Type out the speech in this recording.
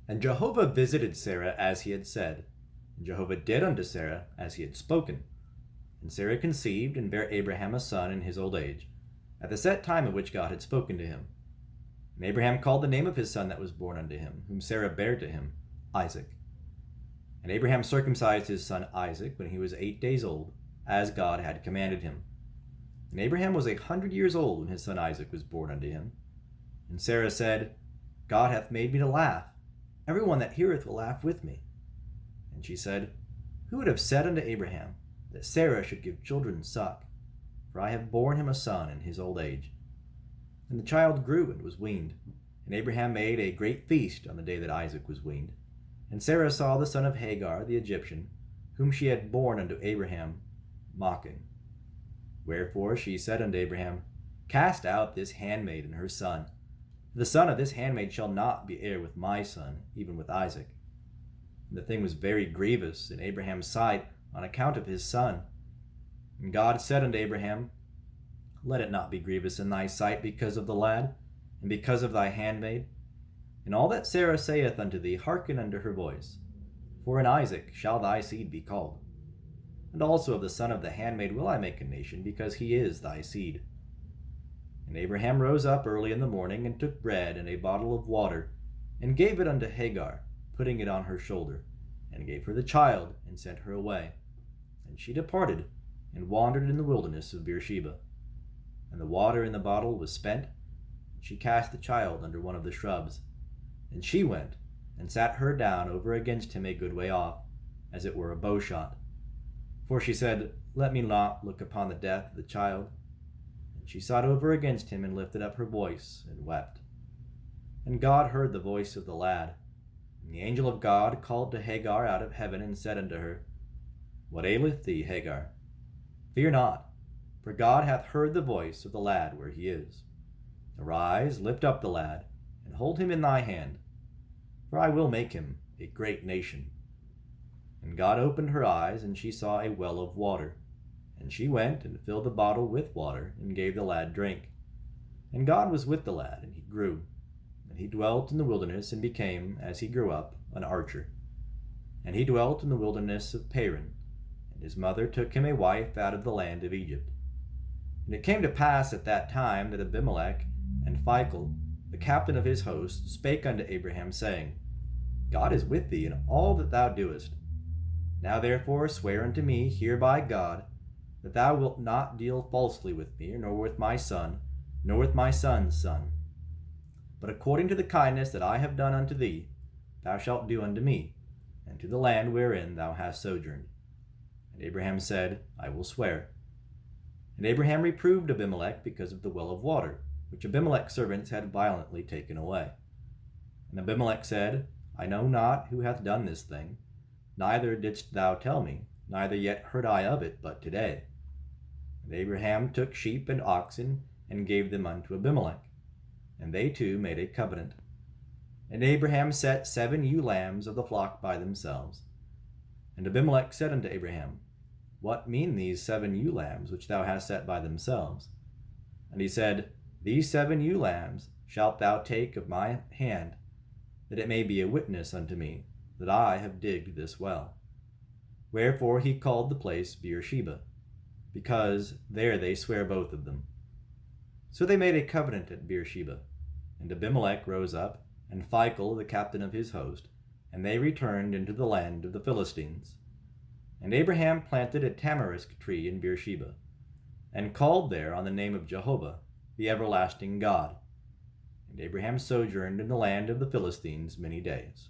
And Jehovah visited Sarah as he had said, and Jehovah did unto Sarah as he had spoken. And Sarah conceived and bare Abraham a son in his old age, at the set time at which God had spoken to him. And Abraham called the name of his son that was born unto him, whom Sarah bare to him, Isaac. And Abraham circumcised his son Isaac when he was 8 days old, as God had commanded him. And Abraham was 100 years old when his son Isaac was born unto him. And Sarah said, God hath made me to laugh. Every one that heareth will laugh with me. And she said, Who would have said unto Abraham that Sarah should give children suck? For I have borne him a son in his old age. And the child grew and was weaned. And Abraham made a great feast on the day that Isaac was weaned. And Sarah saw the son of Hagar the Egyptian, whom she had borne unto Abraham, mocking. Wherefore she said unto Abraham, Cast out this handmaid and her son. For the son of this handmaid shall not be heir with my son, even with Isaac. And the thing was very grievous in Abraham's sight on account of his son. And God said unto Abraham, Let it not be grievous in thy sight because of the lad, and because of thy handmaid. In all that Sarah saith unto thee, hearken unto her voice. For in Isaac shall thy seed be called. And also of the son of the handmaid will I make a nation, because he is thy seed. And Abraham rose up early in the morning, and took bread and a bottle of water, and gave it unto Hagar, putting it on her shoulder, and gave her the child, and sent her away. And she departed, and wandered in the wilderness of Beersheba. And the water in the bottle was spent, and she cast the child under one of the shrubs. And she went, and sat her down over against him a good way off, as it were a bowshot. For she said, Let me not look upon the death of the child. And she sat over against him, and lifted up her voice, and wept. And God heard the voice of the lad. And the angel of God called to Hagar out of heaven, and said unto her, What aileth thee, Hagar? Fear not, for God hath heard the voice of the lad where he is. Arise, lift up the lad, and hold him in thy hand, for I will make him a great nation. And God opened her eyes, and she saw a well of water. And she went and filled the bottle with water, and gave the lad drink. And God was with the lad, and he grew. And he dwelt in the wilderness, and became, as he grew up, an archer. And he dwelt in the wilderness of Paran. And his mother took him a wife out of the land of Egypt. And it came to pass at that time that Abimelech and Phicol, the captain of his host, spake unto Abraham, saying, God is with thee in all that thou doest. Now therefore swear unto me here by God, that thou wilt not deal falsely with me, nor with my son, nor with my son's son. But according to the kindness that I have done unto thee, thou shalt do unto me, and to the land wherein thou hast sojourned. And Abraham said, I will swear. And Abraham reproved Abimelech because of the well of water, which Abimelech's servants had violently taken away. And Abimelech said, I know not who hath done this thing, neither didst thou tell me, neither yet heard I of it but today. And Abraham took sheep and oxen, and gave them unto Abimelech, and they two made a covenant. And Abraham set 7 ewe lambs of the flock by themselves. And Abimelech said unto Abraham, What mean these 7 ewe lambs which thou hast set by themselves? And he said, These 7 ewe lambs shalt thou take of my hand, that it may be a witness unto me, that I have digged this well. Wherefore he called the place Beersheba, because there they sware both of them. So they made a covenant at Beersheba. And Abimelech rose up, and Phicol the captain of his host, and they returned into the land of the Philistines. And Abraham planted a tamarisk tree in Beersheba, and called there on the name of Jehovah, the everlasting God. And Abraham sojourned in the land of the Philistines many days.